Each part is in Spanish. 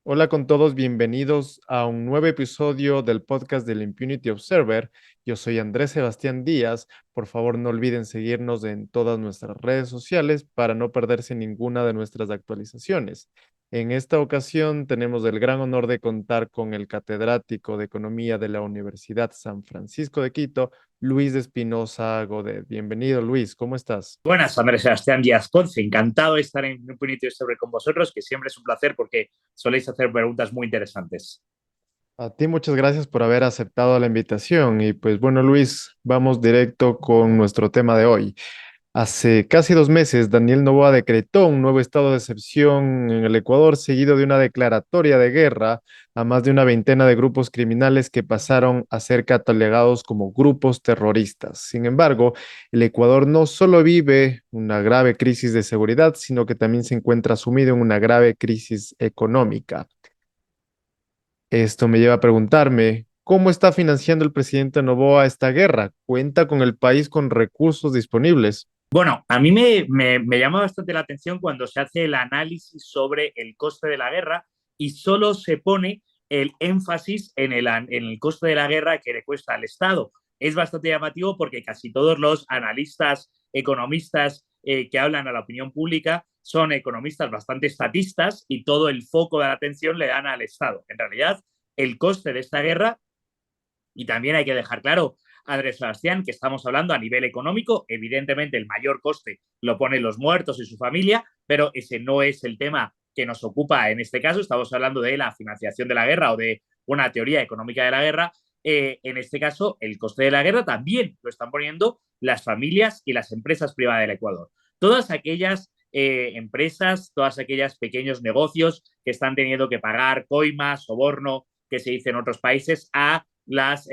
Hola con todos, bienvenidos a un nuevo episodio del podcast del Impunity Observer. Yo soy Andrés Sebastián Díaz. Por favor, no olviden seguirnos en todas nuestras redes sociales para no perderse ninguna de nuestras actualizaciones. En esta ocasión tenemos el gran honor de contar con el catedrático de Economía de la Universidad San Francisco de Quito, Luis Espinosa Godet. Bienvenido, Luis, ¿cómo estás? Buenas, Andrés Sebastián Díaz Ponce. Encantado de estar en un Punito sobre con vosotros, que siempre es un placer porque soléis hacer preguntas muy interesantes. A ti muchas gracias por haber aceptado la invitación y pues bueno, Luis, vamos directo con nuestro tema de hoy. Hace casi 2 meses, Daniel Noboa decretó un nuevo estado de excepción en el Ecuador, seguido de una declaratoria de guerra a más de una veintena de grupos criminales que pasaron a ser catalogados como grupos terroristas. Sin embargo, el Ecuador no solo vive una grave crisis de seguridad, sino que también se encuentra sumido en una grave crisis económica. Esto me lleva a preguntarme, ¿cómo está financiando el presidente Noboa esta guerra? ¿Cuenta con el país con recursos disponibles? Bueno, a mí me llama bastante la atención cuando se hace el análisis sobre el coste de la guerra y solo se pone el énfasis en el coste de la guerra que le cuesta al Estado. Es bastante llamativo porque casi todos los analistas, economistas que hablan a la opinión pública son economistas bastante estatistas y todo el foco de la atención le dan al Estado. En realidad, el coste de esta guerra, y también hay que dejar claro, Andrés Sebastián, que estamos hablando a nivel económico, evidentemente el mayor coste lo ponen los muertos y su familia, pero ese no es el tema que nos ocupa en este caso. Estamos hablando de la financiación de la guerra o de una teoría económica de la guerra. En este caso, el coste de la guerra también lo están poniendo las familias y las empresas privadas del Ecuador. Todas aquellas empresas, todas aquellas pequeños negocios que están teniendo que pagar coimas, soborno, que se dice en otros países, a las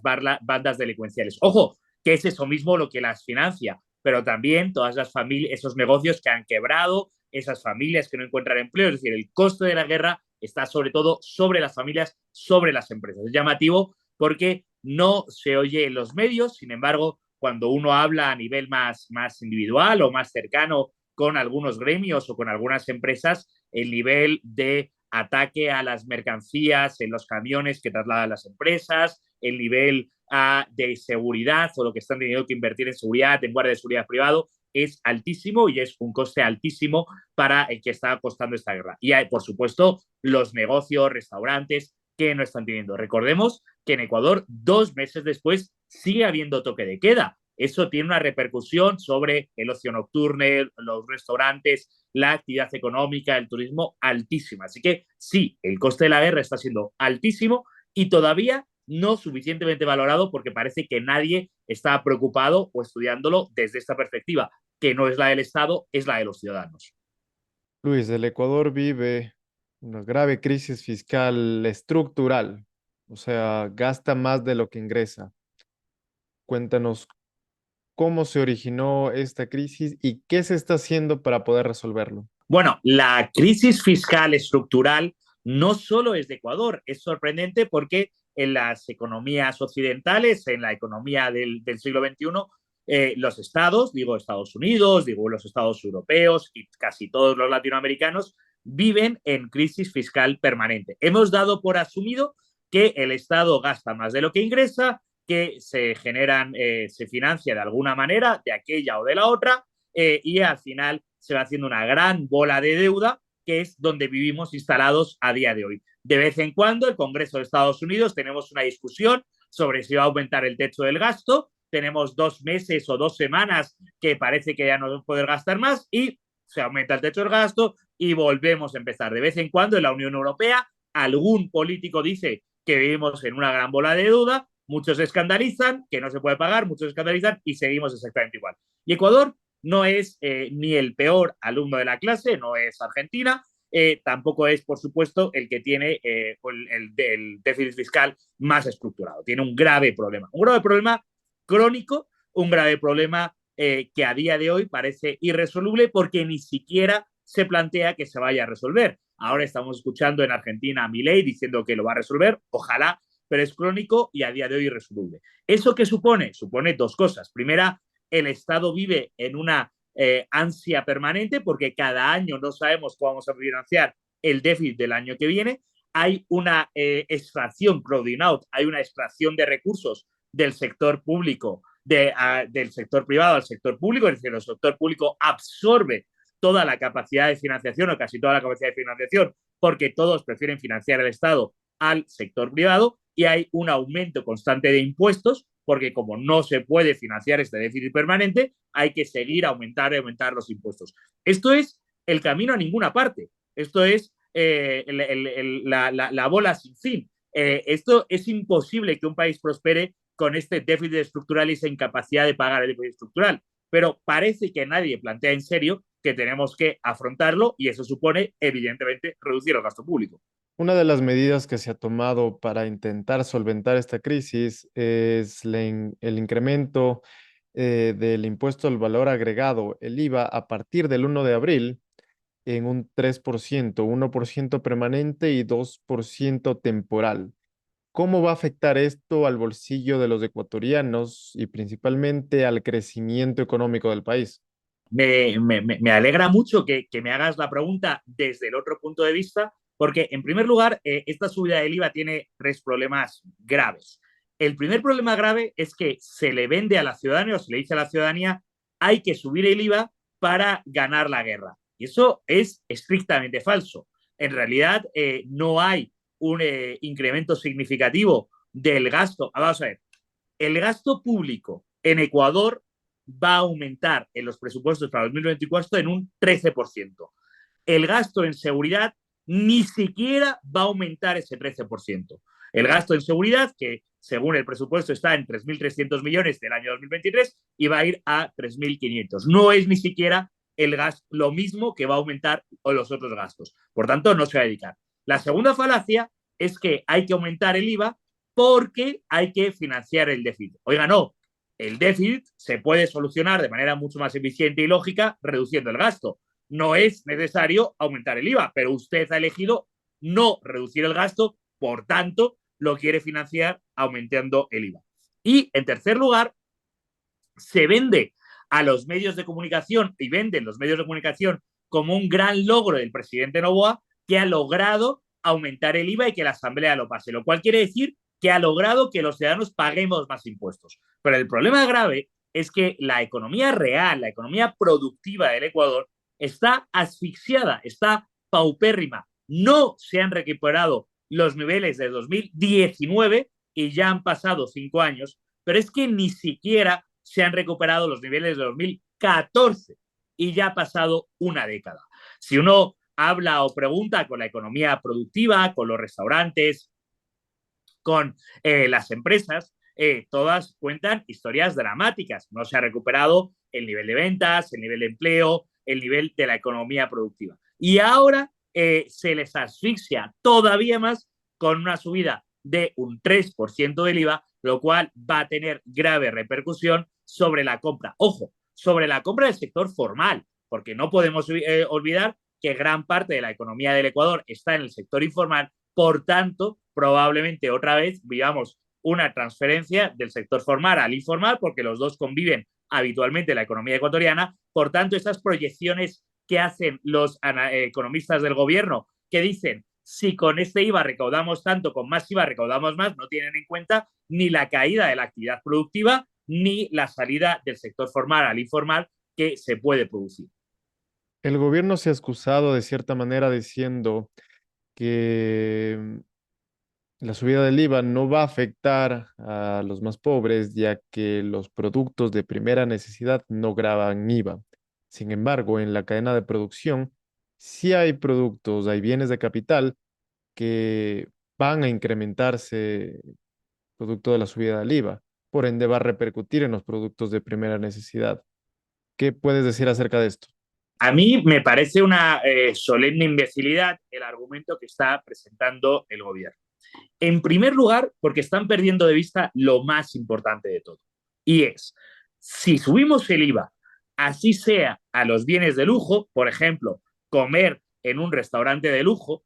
bandas delincuenciales. Ojo, que es eso mismo lo que las financia, pero también todas las familias, esos negocios que han quebrado, esas familias que no encuentran empleo, es decir, el coste de la guerra está sobre todo sobre las familias, sobre las empresas. Es llamativo porque no se oye en los medios, sin embargo, cuando uno habla a nivel más individual o más cercano con algunos gremios o con algunas empresas, el nivel de ataque a las mercancías en los camiones que trasladan las empresas, el nivel de seguridad o lo que están teniendo que invertir en seguridad, en guardia de seguridad privado, es altísimo y es un coste altísimo para el que está costando esta guerra. Y hay, por supuesto, los negocios, restaurantes que no están teniendo. Recordemos que en Ecuador, 2 meses después, sigue habiendo toque de queda. Eso tiene una repercusión sobre el ocio nocturno, los restaurantes, la actividad económica, el turismo altísima. Así que sí, el coste de la guerra está siendo altísimo y todavía no suficientemente valorado porque parece que nadie está preocupado o estudiándolo desde esta perspectiva, que no es la del Estado, es la de los ciudadanos. Luis, el Ecuador vive una grave crisis fiscal estructural, o sea, gasta más de lo que ingresa. Cuéntanos cómo se originó esta crisis y qué se está haciendo para poder resolverlo. Bueno, la crisis fiscal estructural no solo es de Ecuador, es sorprendente porque en las economías occidentales, en la economía del siglo XXI, los estados, digo Estados Unidos, digo los estados europeos y casi todos los latinoamericanos, viven en crisis fiscal permanente. Hemos dado por asumido que el Estado gasta más de lo que ingresa, que se financia de alguna manera, de aquella o de la otra, y al final se va haciendo una gran bola de deuda que es donde vivimos instalados a día de hoy. De vez en cuando, el Congreso de Estados Unidos tenemos una discusión sobre si va a aumentar el techo del gasto. Tenemos 2 meses o 2 semanas que parece que ya no vamos a poder gastar más y se aumenta el techo del gasto y volvemos a empezar. De vez en cuando en la Unión Europea algún político dice que vivimos en una gran bola de deuda, muchos se escandalizan, que no se puede pagar, muchos se escandalizan y seguimos exactamente igual. Y Ecuador no es ni el peor alumno de la clase, no es Argentina, tampoco es, por supuesto, el que tiene el déficit fiscal más estructurado. Tiene un grave problema crónico, un grave problema que a día de hoy parece irresoluble porque ni siquiera se plantea que se vaya a resolver. Ahora estamos escuchando en Argentina a Milei diciendo que lo va a resolver, ojalá, pero es crónico y a día de hoy irresoluble. ¿Eso qué supone? Supone dos cosas. Primera, el Estado vive en una ansia permanente porque cada año no sabemos cómo vamos a financiar el déficit del año que viene. Hay una extracción, crowding out, hay una extracción de recursos del sector público, del sector privado al sector público, es decir, el sector público absorbe toda la capacidad de financiación o casi toda la capacidad de financiación porque todos prefieren financiar el Estado al sector privado y hay un aumento constante de impuestos porque como no se puede financiar este déficit permanente, hay que seguir aumentar y aumentar los impuestos. Esto es el camino a ninguna parte. Esto es la bola sin fin. Esto es imposible que un país prospere con este déficit estructural y esa incapacidad de pagar el déficit estructural. Pero parece que nadie plantea en serio que tenemos que afrontarlo y eso supone, evidentemente, reducir el gasto público. Una de las medidas que se ha tomado para intentar solventar esta crisis es el incremento del impuesto al valor agregado, el IVA, a partir del 1 de abril en un 3%, 1% permanente y 2% temporal. ¿Cómo va a afectar esto al bolsillo de los ecuatorianos y principalmente al crecimiento económico del país? Me alegra mucho que me hagas la pregunta desde el otro punto de vista, porque en primer lugar, esta subida del IVA tiene tres problemas graves. El primer problema grave es que se le vende a la ciudadanía o se le dice a la ciudadanía hay que subir el IVA para ganar la guerra. Y eso es estrictamente falso. En realidad, no hay un incremento significativo del gasto. Vamos a ver, el gasto público en Ecuador va a aumentar en los presupuestos para 2024 en un 13%. El gasto en seguridad ni siquiera va a aumentar ese 13%. El gasto en seguridad, que según el presupuesto está en 3.300 millones del año 2023 y va a ir a 3.500. No es ni siquiera el gasto, lo mismo que va a aumentar los otros gastos. Por tanto, no se va a dedicar. La segunda falacia es que hay que aumentar el IVA porque hay que financiar el déficit. Oiga, no, el déficit se puede solucionar de manera mucho más eficiente y lógica reduciendo el gasto. No es necesario aumentar el IVA, pero usted ha elegido no reducir el gasto, por tanto, lo quiere financiar aumentando el IVA. Y, en tercer lugar, se vende a los medios de comunicación y venden los medios de comunicación como un gran logro del presidente Noboa que ha logrado aumentar el IVA y que la Asamblea lo pase, lo cual quiere decir que ha logrado que los ciudadanos paguemos más impuestos. Pero el problema grave es que la economía real, la economía productiva del Ecuador está asfixiada, está paupérrima. No se han recuperado los niveles de 2019 y ya han pasado 5 años, pero es que ni siquiera se han recuperado los niveles de 2014 y ya ha pasado una década. Si uno habla o pregunta con la economía productiva, con los restaurantes, con las empresas, todas cuentan historias dramáticas. No se ha recuperado el nivel de ventas, el nivel de empleo, el nivel de la economía productiva. Y ahora se les asfixia todavía más con una subida de un 3% del IVA, lo cual va a tener grave repercusión sobre la compra. Ojo, sobre la compra del sector formal, porque no podemos olvidar que gran parte de la economía del Ecuador está en el sector informal. Por tanto, probablemente otra vez vivamos una transferencia del sector formal al informal, porque los dos conviven habitualmente en la economía ecuatoriana. Por tanto, esas proyecciones que hacen los economistas del gobierno, que dicen, si con este IVA recaudamos tanto, con más IVA recaudamos más, no tienen en cuenta ni la caída de la actividad productiva, ni la salida del sector formal al informal que se puede producir. El gobierno se ha excusado de cierta manera diciendo que la subida del IVA no va a afectar a los más pobres, ya que los productos de primera necesidad no graban IVA. Sin embargo, en la cadena de producción, sí hay productos, hay bienes de capital que van a incrementarse producto de la subida del IVA. Por ende, va a repercutir en los productos de primera necesidad. ¿Qué puedes decir acerca de esto? A mí me parece una solemne imbecilidad el argumento que está presentando el gobierno. En primer lugar, porque están perdiendo de vista lo más importante de todo. Y es, si subimos el IVA, así sea a los bienes de lujo, por ejemplo, comer en un restaurante de lujo,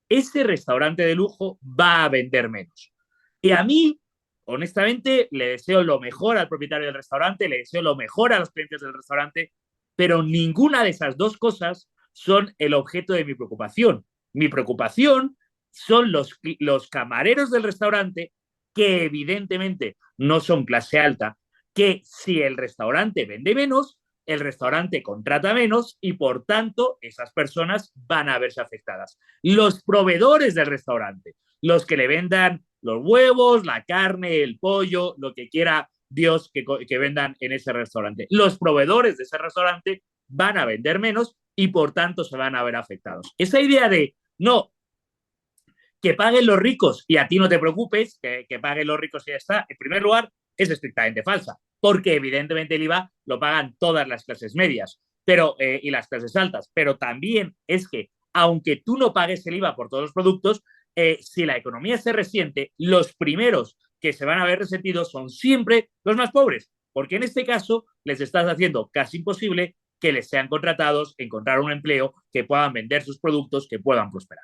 ese restaurante de lujo va a vender menos. Y a mí, honestamente, le deseo lo mejor al propietario del restaurante, le deseo lo mejor a los clientes del restaurante, pero ninguna de esas dos cosas son el objeto de mi preocupación. Mi preocupación son los camareros del restaurante, que evidentemente no son clase alta, que si el restaurante vende menos, el restaurante contrata menos y por tanto esas personas van a verse afectadas. Los proveedores del restaurante, los que le vendan los huevos, la carne, el pollo, lo que quiera Dios que vendan en ese restaurante. Los proveedores de ese restaurante van a vender menos y por tanto se van a ver afectados. Esa idea de no, que paguen los ricos y a ti no te preocupes, que paguen los ricos y ya está, en primer lugar, es estrictamente falsa, porque evidentemente el IVA lo pagan todas las clases medias y las clases altas, pero también es que, aunque tú no pagues el IVA por todos los productos, si la economía se resiente, los primeros que se van a ver resentidos son siempre los más pobres, porque en este caso les estás haciendo casi imposible que les sean contratados, encontrar un empleo, que puedan vender sus productos, que puedan prosperar.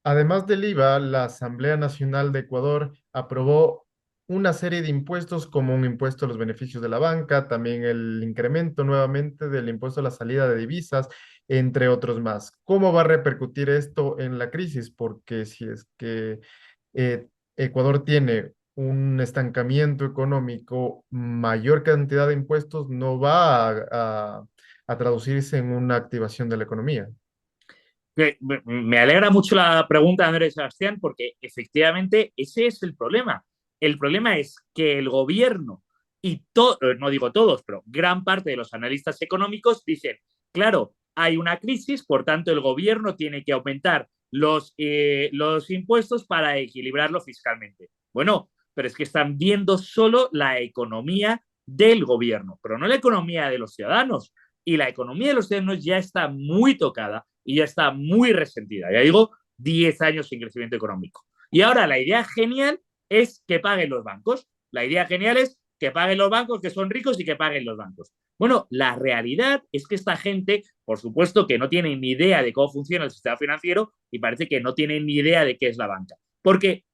Además del IVA, la Asamblea Nacional de Ecuador aprobó una serie de impuestos como un impuesto a los beneficios de la banca, también el incremento nuevamente del impuesto a la salida de divisas, entre otros más. ¿Cómo va a repercutir esto en la crisis? Porque si es que Ecuador tiene un estancamiento económico, mayor cantidad de impuestos no va a traducirse en una activación de la economía. Me alegra mucho la pregunta de Andrés Sebastián, porque efectivamente ese es el problema. El problema es que el gobierno no digo todos, pero gran parte de los analistas económicos dicen, claro, hay una crisis, por tanto el gobierno tiene que aumentar los impuestos para equilibrarlo fiscalmente. Bueno, pero es que están viendo solo la economía del gobierno, pero no la economía de los ciudadanos. Y la economía de los ciudadanos ya está muy tocada y ya está muy resentida. Ya digo, 10 años sin crecimiento económico. Y ahora la idea genial es que paguen los bancos. La idea genial es que paguen los bancos, que son ricos y que paguen los bancos. Bueno, la realidad es que esta gente, por supuesto, que no tiene ni idea de cómo funciona el sistema financiero y parece que no tienen ni idea de qué es la banca. Porque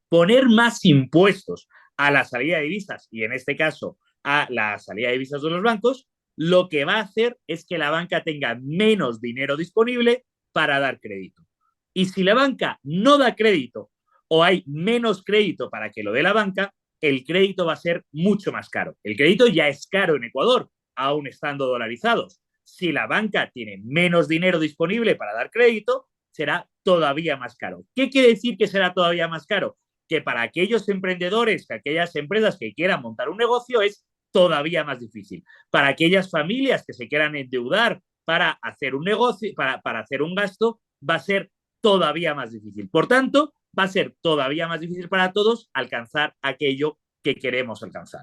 poner más impuestos a la salida de divisas y en este caso a la salida de divisas de los bancos, lo que va a hacer es que la banca tenga menos dinero disponible para dar crédito. Y si la banca no da crédito o hay menos crédito para que lo dé la banca, el crédito va a ser mucho más caro. El crédito ya es caro en Ecuador, aún estando dolarizados. Si la banca tiene menos dinero disponible para dar crédito, será todavía más caro. ¿Qué quiere decir que será todavía más caro? Que para aquellos emprendedores, que aquellas empresas que quieran montar un negocio es todavía más difícil. Para aquellas familias que se quieran endeudar para hacer un negocio, para hacer un gasto, va a ser todavía más difícil. Por tanto, va a ser todavía más difícil para todos alcanzar aquello que queremos alcanzar.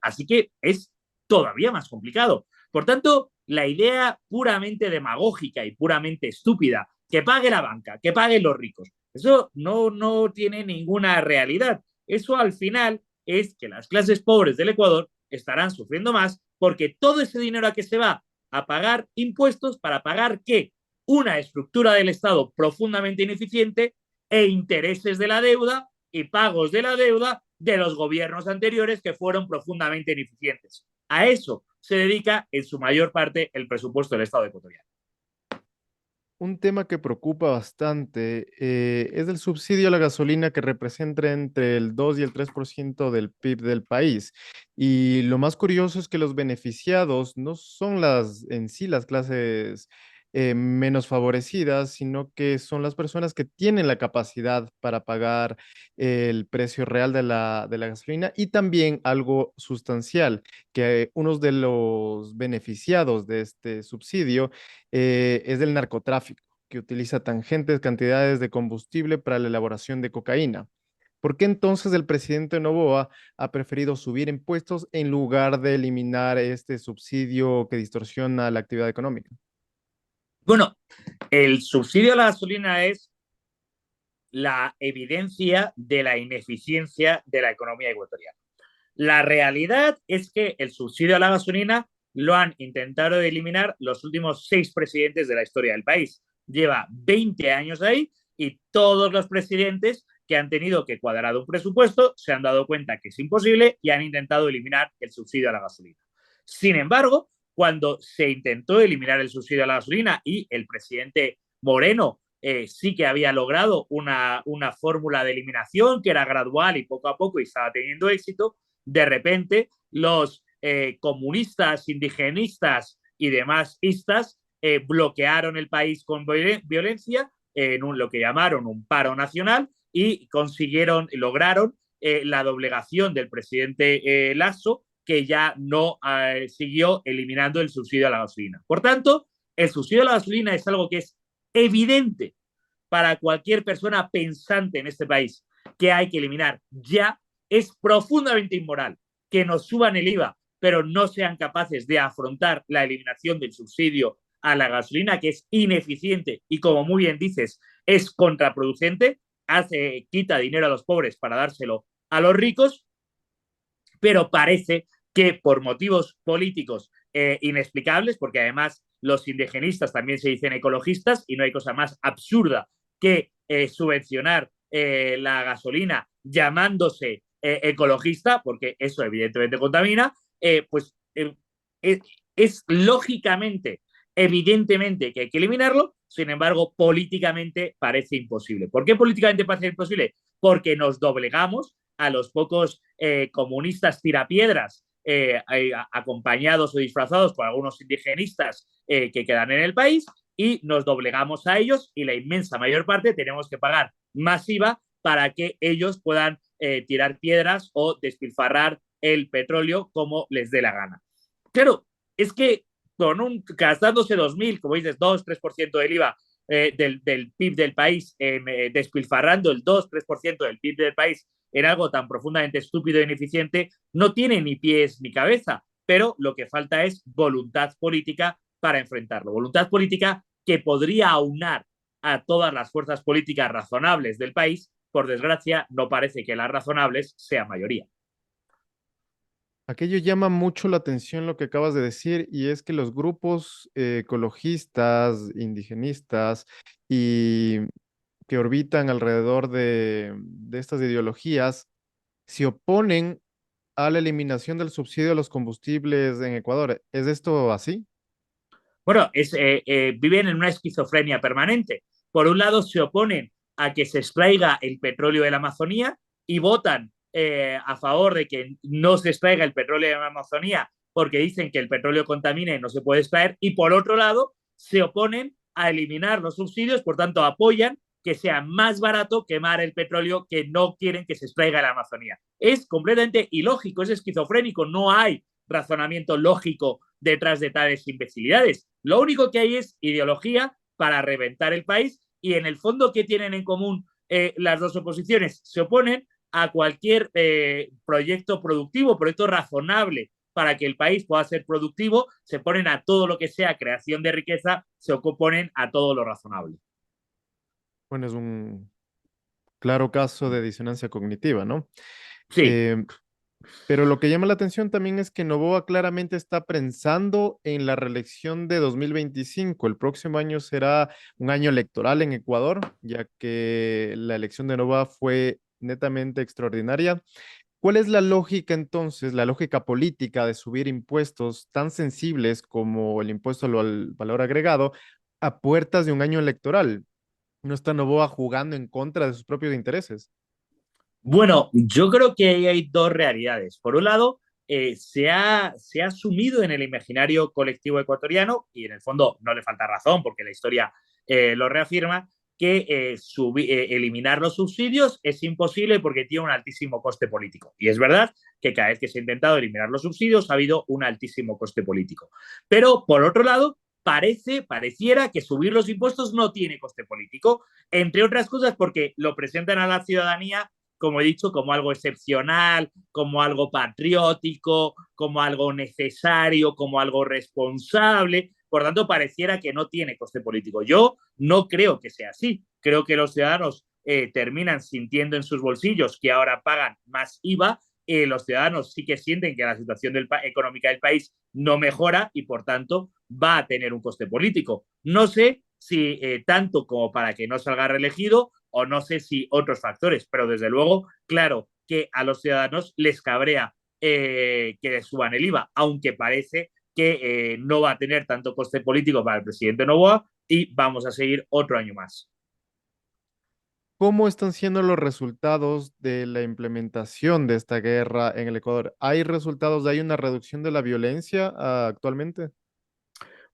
Así que es todavía más complicado. Por tanto, la idea puramente demagógica y puramente estúpida, que pague la banca, que paguen los ricos, eso no tiene ninguna realidad. Eso al final es que las clases pobres del Ecuador estarán sufriendo más porque todo ese dinero a que se va a pagar impuestos para pagar qué? Una estructura del Estado profundamente ineficiente e intereses de la deuda y pagos de la deuda de los gobiernos anteriores que fueron profundamente ineficientes. A eso se dedica en su mayor parte el presupuesto del Estado ecuatoriano. Un tema que preocupa bastante es el subsidio a la gasolina que representa entre el 2 y el 3% del PIB del país. Y lo más curioso es que los beneficiados no son en sí las clases menos favorecidas, sino que son las personas que tienen la capacidad para pagar el precio real de la gasolina y también algo sustancial, que unos de los beneficiados de este subsidio es del narcotráfico, que utiliza tangentes cantidades de combustible para la elaboración de cocaína. ¿Por qué entonces el presidente Noboa ha preferido subir impuestos en lugar de eliminar este subsidio que distorsiona la actividad económica? Bueno, el subsidio a la gasolina es la evidencia de la ineficiencia de la economía ecuatoriana. La realidad es que el subsidio a la gasolina lo han intentado eliminar los últimos 6 presidentes de la historia del país. Lleva 20 años ahí y todos los presidentes que han tenido que cuadrar un presupuesto se han dado cuenta que es imposible y han intentado eliminar el subsidio a la gasolina. Sin embargo, cuando se intentó eliminar el subsidio a la gasolina y el presidente Moreno sí que había logrado una fórmula de eliminación que era gradual y poco a poco y estaba teniendo éxito, de repente los comunistas, indigenistas y demás istas bloquearon el país con violencia en lo que llamaron un paro nacional y lograron la doblegación del presidente Lasso, que ya no siguió eliminando el subsidio a la gasolina. Por tanto, el subsidio a la gasolina es algo que es evidente para cualquier persona pensante en este país que hay que eliminar ya. Es profundamente inmoral que nos suban el IVA, pero no sean capaces de afrontar la eliminación del subsidio a la gasolina, que es ineficiente y, como muy bien dices, es contraproducente, quita dinero a los pobres para dárselo a los ricos, pero parece que por motivos políticos inexplicables, porque además los indigenistas también se dicen ecologistas y no hay cosa más absurda que subvencionar la gasolina llamándose ecologista, porque eso evidentemente contamina, pues es lógicamente, evidentemente que hay que eliminarlo, sin embargo, políticamente parece imposible. ¿Por qué políticamente parece imposible? Porque nos doblegamos a los pocos comunistas tirapiedras acompañados o disfrazados por algunos indigenistas que quedan en el país y nos doblegamos a ellos y la inmensa mayor parte tenemos que pagar más IVA para que ellos puedan tirar piedras o despilfarrar el petróleo como les dé la gana. Claro, es que gastándose 2.000, como dices, 2-3% del IVA del PIB del país, despilfarrando el 2-3% del PIB del país en algo tan profundamente estúpido e ineficiente, no tiene ni pies ni cabeza, pero lo que falta es voluntad política para enfrentarlo. Voluntad política que podría aunar a todas las fuerzas políticas razonables del país. Por desgracia, no parece que las razonables sean mayoría. Aquello llama mucho la atención lo que acabas de decir y es que los grupos ecologistas, indigenistas y que orbitan alrededor de estas ideologías se oponen a la eliminación del subsidio a los combustibles en Ecuador. ¿Es esto así? Bueno, viven en una esquizofrenia permanente. Por un lado, se oponen a que se extraiga el petróleo de la Amazonía y votan a favor de que no se extraiga el petróleo de la Amazonía porque dicen que el petróleo contamina y no se puede extraer. Y por otro lado, se oponen a eliminar los subsidios, por tanto, apoyan que sea más barato quemar el petróleo que no quieren que se extraiga de la Amazonía. Es completamente ilógico, es esquizofrénico, no hay razonamiento lógico detrás de tales imbecilidades. Lo único que hay es ideología para reventar el país y en el fondo, ¿qué tienen en común las dos oposiciones? Se oponen a cualquier proyecto productivo, proyecto razonable para que el país pueda ser productivo, se ponen a todo lo que sea creación de riqueza, se oponen a todo lo razonable. Bueno, es un claro caso de disonancia cognitiva, ¿no? Sí, Eh, pero lo que llama la atención también es que Noboa claramente está pensando en la reelección de 2025. El próximo año será un año electoral en Ecuador, ya que la elección de Noboa fue netamente extraordinaria. ¿Cuál es la lógica entonces, la lógica política de subir impuestos tan sensibles como el impuesto al valor agregado a puertas de un año electoral? ¿No está Noboa jugando en contra de sus propios intereses? bueno, yo creo que ahí hay dos realidades. Por un lado, se ha asumido en el imaginario colectivo ecuatoriano, y en el fondo no le falta razón porque la historia lo reafirma, que eliminar los subsidios es imposible porque tiene un altísimo coste político. Y es verdad que cada vez que se ha intentado eliminar los subsidios ha habido un altísimo coste político. Pero, por otro lado, pareciera que subir los impuestos no tiene coste político, entre otras cosas porque lo presentan a la ciudadanía, como he dicho, como algo excepcional, como algo patriótico, como algo necesario, como algo responsable. Por tanto, pareciera que no tiene coste político. Yo no creo que sea así. Creo que los ciudadanos terminan sintiendo en sus bolsillos que ahora pagan más IVA. Los ciudadanos sí que sienten que la situación económica del país no mejora y, por tanto, va a tener un coste político. No sé si tanto como para que no salga reelegido o no sé si otros factores, pero desde luego, claro que a los ciudadanos les cabrea que les suban el IVA, aunque parece que no va a tener tanto coste político para el presidente Noboa y vamos a seguir otro año más. ¿Cómo están siendo los resultados de la implementación de esta guerra en el Ecuador? ¿Hay resultados? ¿Hay una reducción de la violencia actualmente?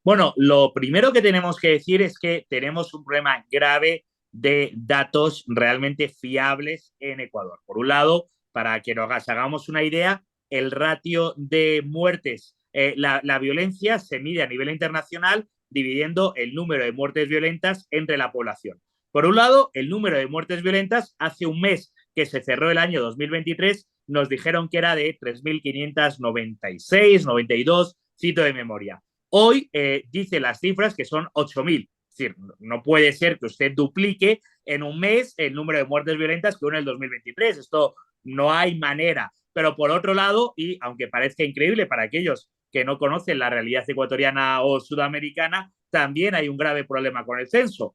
Bueno, lo primero que tenemos que decir es que tenemos un problema grave de datos realmente fiables en Ecuador. Por un lado, para que nos hagamos una idea, el ratio de muertes, la violencia se mide a nivel internacional dividiendo el número de muertes violentas entre la población. Por un lado, el número de muertes violentas hace un mes que se cerró el año 2023, nos dijeron que era de 3.596, 92, cito de memoria. Hoy dice las cifras que son 8.000. Es decir, no puede ser que usted duplique en un mes el número de muertes violentas que hubo en el 2023. Esto no hay manera. Pero por otro lado, y aunque parezca increíble para aquellos que no conocen la realidad ecuatoriana o sudamericana, también hay un grave problema con el censo.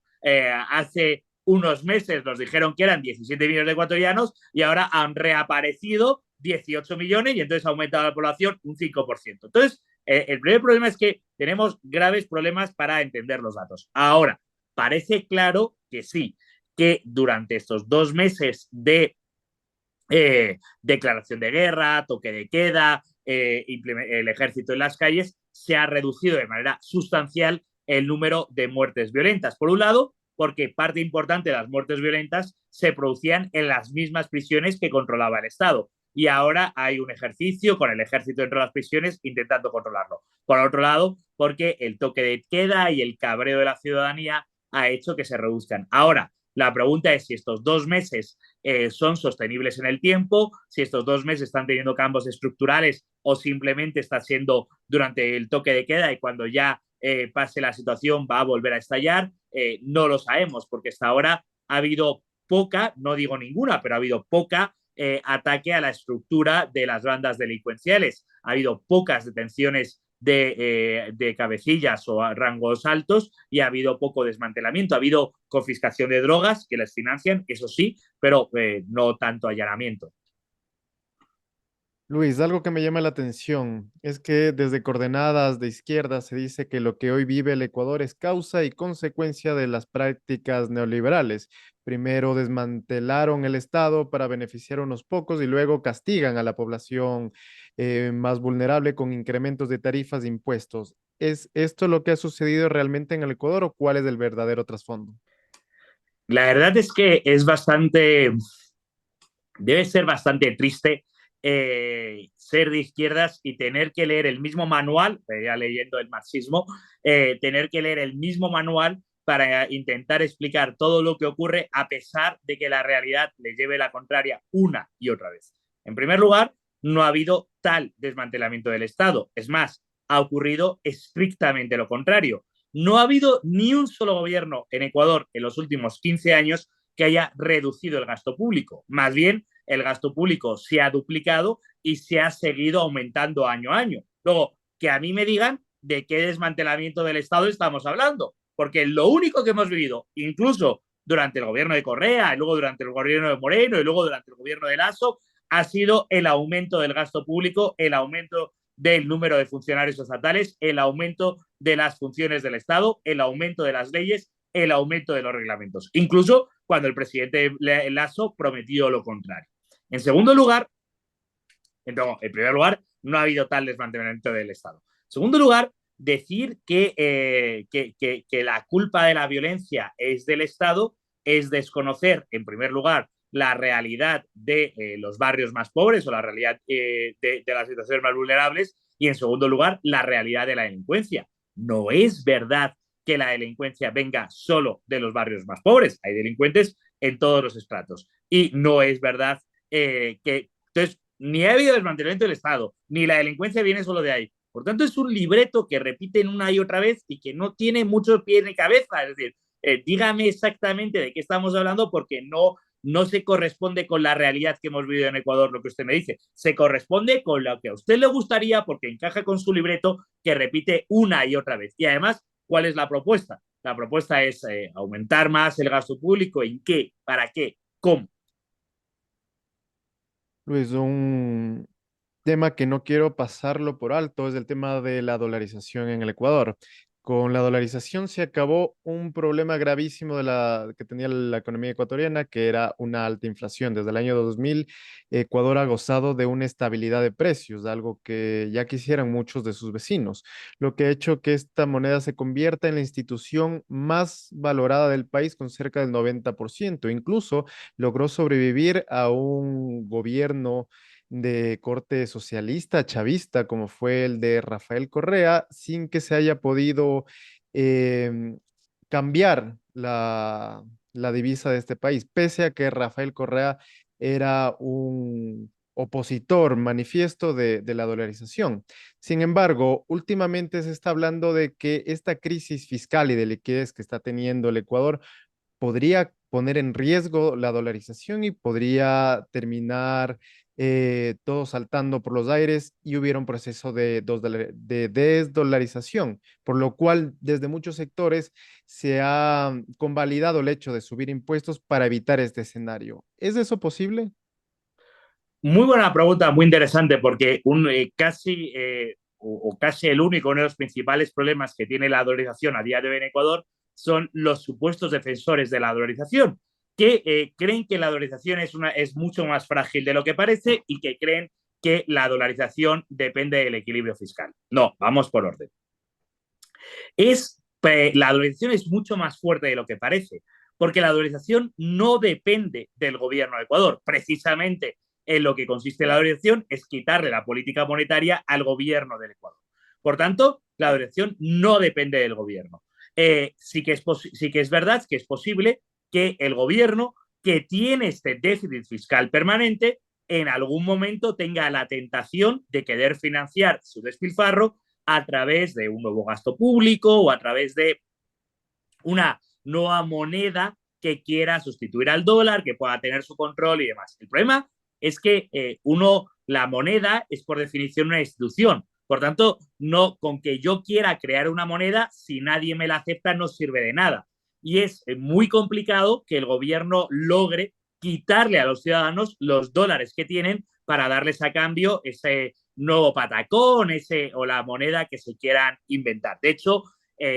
Hace unos meses nos dijeron que eran 17 millones de ecuatorianos y ahora han reaparecido 18 millones y entonces ha aumentado la población un 5%. Entonces, el primer problema es que tenemos graves problemas para entender los datos. Ahora, parece claro que sí, que durante estos 2 meses de declaración de guerra, toque de queda, el ejército en las calles, se ha reducido de manera sustancial el número de muertes violentas. Por un lado, porque parte importante de las muertes violentas se producían en las mismas prisiones que controlaba el Estado. Y ahora hay un ejercicio con el ejército dentro de las prisiones intentando controlarlo. Por otro lado, porque el toque de queda y el cabreo de la ciudadanía ha hecho que se reduzcan. Ahora, la pregunta es si estos 2 meses son sostenibles en el tiempo, si estos 2 meses están teniendo cambios estructurales o simplemente está siendo durante el toque de queda y cuando ya pase la situación va a volver a estallar, no lo sabemos porque hasta ahora ha habido poca, no digo ninguna, pero ha habido poca ataque a la estructura de las bandas delincuenciales. Ha habido pocas detenciones de cabecillas o a rangos altos y ha habido poco desmantelamiento. Ha habido confiscación de drogas que les financian, eso sí, pero no tanto allanamiento. Luis, algo que me llama la atención es que desde coordenadas de izquierda se dice que lo que hoy vive el Ecuador es causa y consecuencia de las prácticas neoliberales. Primero desmantelaron el Estado para beneficiar a unos pocos y luego castigan a la población más vulnerable con incrementos de tarifas e impuestos. ¿Es esto lo que ha sucedido realmente en el Ecuador o cuál es el verdadero trasfondo? La verdad es que es bastante, debe ser bastante triste ser de izquierdas y tener que leer el mismo manual, ya leyendo el marxismo, tener que leer el mismo manual para intentar explicar todo lo que ocurre a pesar de que la realidad le lleve la contraria una y otra vez. En primer lugar, no ha habido tal desmantelamiento del Estado. Es más, ha ocurrido estrictamente lo contrario. No ha habido ni un solo gobierno en Ecuador en los últimos 15 años que haya reducido el gasto público. Más bien, el gasto público se ha duplicado y se ha seguido aumentando año a año. Luego, que a mí me digan de qué desmantelamiento del Estado estamos hablando, porque lo único que hemos vivido, incluso durante el gobierno de Correa, y luego durante el gobierno de Moreno y luego durante el gobierno de Lasso, ha sido el aumento del gasto público, el aumento del número de funcionarios estatales, el aumento de las funciones del Estado, el aumento de las leyes, el aumento de los reglamentos, incluso cuando el presidente Lasso prometió lo contrario. En segundo lugar, en primer lugar, no ha habido tal desmantelamiento del Estado. En segundo lugar, decir que la culpa de la violencia es del Estado es desconocer, en primer lugar, la realidad de los barrios más pobres o la realidad de las situaciones más vulnerables y, en segundo lugar, la realidad de la delincuencia. No es verdad que la delincuencia venga solo de los barrios más pobres. Hay delincuentes en todos los estratos. Y no es verdad que... Entonces, ni ha habido desmantelamiento del Estado, ni la delincuencia viene solo de ahí. Por tanto, es un libreto que repiten una y otra vez y que no tiene mucho pie ni cabeza. Es decir, dígame exactamente de qué estamos hablando porque no se corresponde con la realidad que hemos vivido en Ecuador, lo que usted me dice. Se corresponde con lo que a usted le gustaría porque encaja con su libreto que repite una y otra vez. Y además, ¿cuál es la propuesta? La propuesta es aumentar más el gasto público. ¿En qué? ¿Para qué? ¿Cómo? Luis, tema que no quiero pasarlo por alto es el tema de la dolarización en el Ecuador. Con la dolarización se acabó un problema gravísimo que tenía la economía ecuatoriana, que era una alta inflación. Desde el año 2000, Ecuador ha gozado de una estabilidad de precios, algo que ya quisieran muchos de sus vecinos, lo que ha hecho que esta moneda se convierta en la institución más valorada del país con cerca del 90%. Incluso logró sobrevivir a un gobierno de corte socialista, chavista, como fue el de Rafael Correa, sin que se haya podido em, cambiar la divisa de este país, pese a que Rafael Correa era un opositor manifiesto de la dolarización. Sin embargo, últimamente se está hablando de que esta crisis fiscal y de liquidez que está teniendo el Ecuador podría poner en riesgo la dolarización y podría terminar todo saltando por los aires y hubiera un proceso de desdolarización, por lo cual desde muchos sectores se ha convalidado el hecho de subir impuestos para evitar este escenario. ¿Es eso posible? Muy buena pregunta, muy interesante, porque casi el único, uno de los principales problemas que tiene la dolarización a día de hoy en Ecuador son los supuestos defensores de la dolarización, que creen que la dolarización es mucho más frágil de lo que parece y que creen que la dolarización depende del equilibrio fiscal. No, vamos por orden. La dolarización es mucho más fuerte de lo que parece, porque la dolarización no depende del gobierno de Ecuador. Precisamente en lo que consiste la dolarización es quitarle la política monetaria al gobierno del Ecuador. Por tanto, la dolarización no depende del gobierno. Sí que es verdad que es posible que el gobierno, que tiene este déficit fiscal permanente, en algún momento tenga la tentación de querer financiar su despilfarro a través de un nuevo gasto público o a través de una nueva moneda que quiera sustituir al dólar, que pueda tener su control y demás. El problema es que la moneda es por definición una institución. Por tanto, no con que yo quiera crear una moneda, si nadie me la acepta, no sirve de nada. Y es muy complicado que el gobierno logre quitarle a los ciudadanos los dólares que tienen para darles a cambio ese nuevo patacón o la moneda que se quieran inventar. De hecho,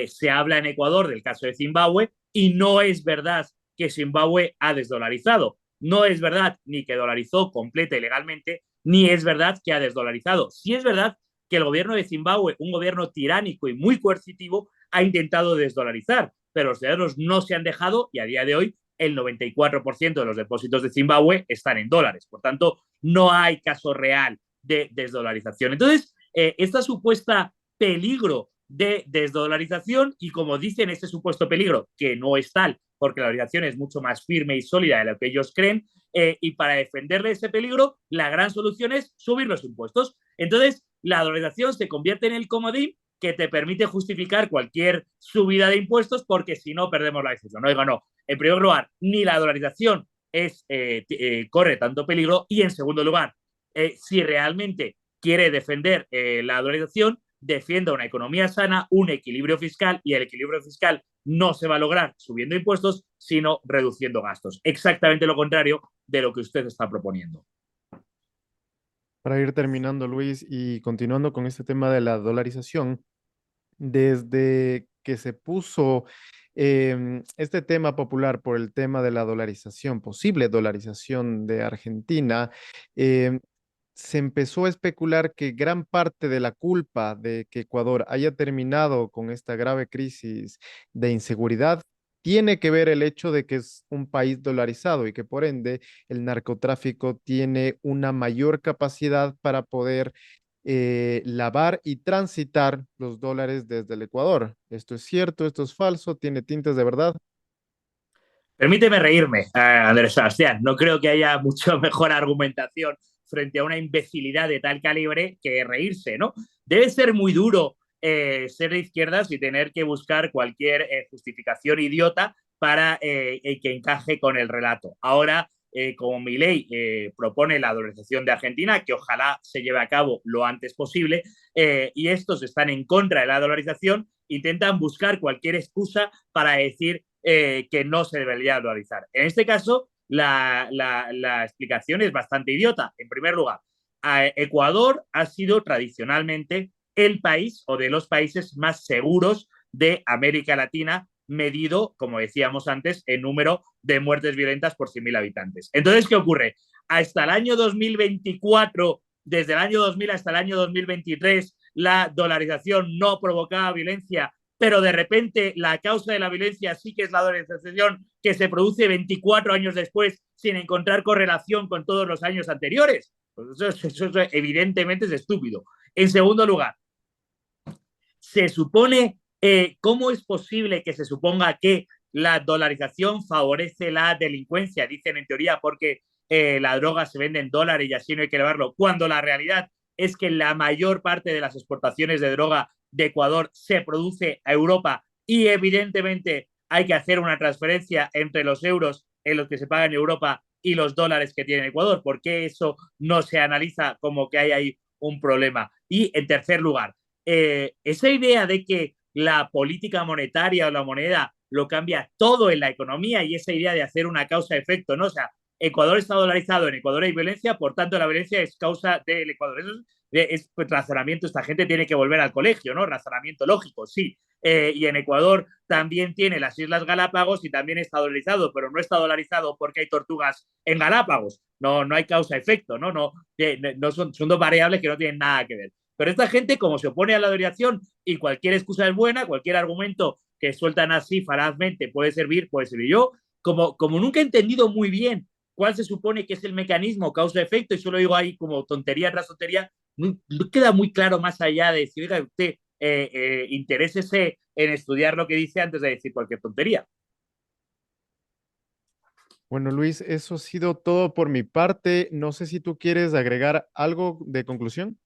se habla en Ecuador del caso de Zimbabue y no es verdad que Zimbabue ha desdolarizado. No es verdad ni que dolarizó completa y legalmente, ni es verdad que ha desdolarizado. Sí es verdad que el gobierno de Zimbabue, un gobierno tiránico y muy coercitivo, ha intentado desdolarizar, pero los ciudadanos no se han dejado y a día de hoy el 94% de los depósitos de Zimbabue están en dólares. Por tanto, no hay caso real de desdolarización. Entonces, esta supuesta peligro de desdolarización y como dicen este supuesto peligro, que no es tal, porque la dolarización es mucho más firme y sólida de lo que ellos creen, y para defenderle ese peligro, la gran solución es subir los impuestos. Entonces, la dolarización se convierte en el comodín que te permite justificar cualquier subida de impuestos porque si no perdemos la decisión. Oiga, no. En primer lugar, ni la dolarización corre tanto peligro y en segundo lugar, si realmente quiere defender la dolarización, defienda una economía sana, un equilibrio fiscal y el equilibrio fiscal no se va a lograr subiendo impuestos, sino reduciendo gastos. Exactamente lo contrario de lo que usted está proponiendo. Para ir terminando, Luis, y continuando con este tema de la dolarización, desde que se puso este tema popular por el tema de la dolarización, posible dolarización de Argentina, em, se empezó a especular que gran parte de la culpa de que Ecuador haya terminado con esta grave crisis de inseguridad tiene que ver el hecho de que es un país dolarizado y que por ende el narcotráfico tiene una mayor capacidad para poder lavar y transitar los dólares desde el Ecuador. ¿Esto es cierto? ¿Esto es falso? ¿Tiene tintes de verdad? Permíteme reírme, Andrés Sebastián. No creo que haya mucho mejor argumentación frente a una imbecilidad de tal calibre que reírse, ¿no? Debe ser muy duro ser de izquierdas y tener que buscar cualquier justificación idiota para que encaje con el relato. Ahora, como Milei propone la dolarización de Argentina, que ojalá se lleve a cabo lo antes posible, y estos están en contra de la dolarización, intentan buscar cualquier excusa para decir que no se debería dolarizar. En este caso, la explicación es bastante idiota. En primer lugar, Ecuador ha sido tradicionalmente el país o de los países más seguros de América Latina, medido, como decíamos antes, en número de muertes violentas por 100.000 habitantes. Entonces, ¿qué ocurre? Hasta el año 2024, desde el año 2000 hasta el año 2023, la dolarización no provocaba violencia, pero de repente la causa de la violencia sí que es la dolarización que se produce 24 años después sin encontrar correlación con todos los años anteriores. Pues eso evidentemente es estúpido. En segundo lugar, se supone, ¿cómo es posible que se suponga que la dolarización favorece la delincuencia? Dicen en teoría porque la droga se vende en dólares y así no hay que llevarlo, cuando la realidad es que la mayor parte de las exportaciones de droga de Ecuador se produce a Europa y evidentemente hay que hacer una transferencia entre los euros en los que se paga en Europa y los dólares que tiene Ecuador. ¿Por qué eso no se analiza como que hay ahí un problema? Y en tercer lugar, esa idea de que la política monetaria o la moneda lo cambia todo en la economía y esa idea de hacer una causa-efecto, ¿no? O sea, Ecuador está dolarizado, en Ecuador hay violencia, por tanto la violencia es causa del Ecuador. Eso es pues, razonamiento, esta gente tiene que volver al colegio, ¿no? Razonamiento lógico, sí. Y en Ecuador también tiene las Islas Galápagos y también está dolarizado, pero no está dolarizado porque hay tortugas en Galápagos. No, no hay causa-efecto, ¿no? No son dos variables que no tienen nada que ver. Pero esta gente, como se opone a la dolarización y cualquier excusa es buena, cualquier argumento que sueltan así falazmente puede servir, puede servir. Yo, como nunca he entendido muy bien cuál se supone que es el mecanismo causa-efecto, y solo digo ahí como tontería tras tontería, no queda muy claro más allá de decir, oiga, usted interésese en estudiar lo que dice antes de decir cualquier tontería. Bueno, Luis, eso ha sido todo por mi parte. No sé si tú quieres agregar algo de conclusión.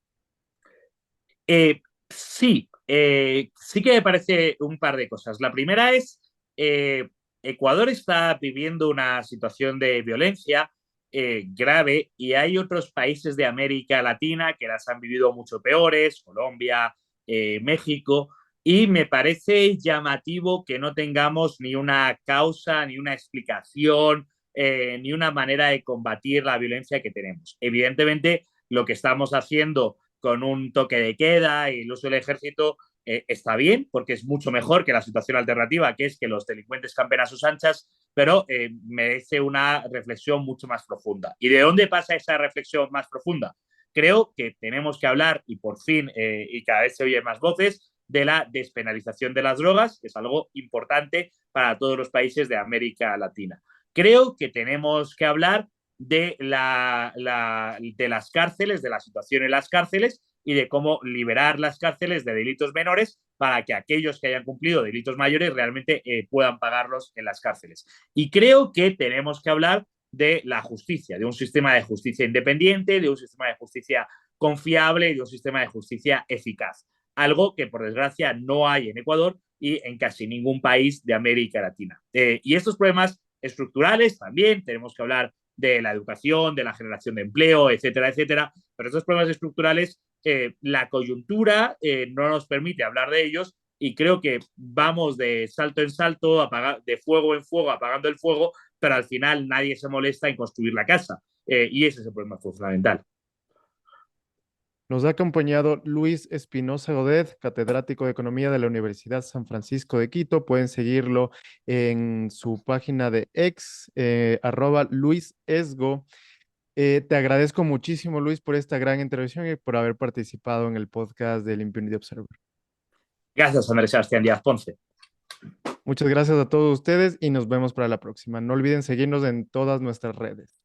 Sí, sí que me parece un par de cosas. La primera es, eh, Ecuador está viviendo una situación de violencia grave y hay otros países de América Latina que las han vivido mucho peores, Colombia, México, y me parece llamativo que no tengamos ni una causa, ni una explicación, ni una manera de combatir la violencia que tenemos. Evidentemente, lo que estamos haciendo con un toque de queda y el uso del ejército está bien, porque es mucho mejor que la situación alternativa, que es que los delincuentes campen a sus anchas, pero merece una reflexión mucho más profunda. ¿Y de dónde pasa esa reflexión más profunda? Creo que tenemos que hablar, y por fin, y cada vez se oyen más voces, de la despenalización de las drogas, que es algo importante para todos los países de América Latina. Creo que tenemos que hablar de las cárceles, de la situación en las cárceles y de cómo liberar las cárceles de delitos menores para que aquellos que hayan cumplido delitos mayores realmente puedan pagarlos en las cárceles. Y creo que tenemos que hablar de la justicia, de un sistema de justicia independiente, de un sistema de justicia confiable y de un sistema de justicia eficaz. Algo que, por desgracia, no hay en Ecuador y en casi ningún país de América Latina. Y estos problemas estructurales también tenemos que hablar de la educación, de la generación de empleo, etcétera, etcétera. Pero estos problemas estructurales, la coyuntura no nos permite hablar de ellos y creo que vamos de salto en salto, de fuego en fuego, apagando el fuego, pero al final nadie se molesta en construir la casa. Y ese es el problema fundamental. Nos ha acompañado Luis Espinosa Godet, catedrático de Economía de la Universidad San Francisco de Quito. Pueden seguirlo en su página de ex, @Luis Esgo. Te agradezco muchísimo, Luis, por esta gran intervención y por haber participado en el podcast del Impunity Observer. Gracias, Andrés Sebastián Díaz Ponce. Muchas gracias a todos ustedes y nos vemos para la próxima. No olviden seguirnos en todas nuestras redes.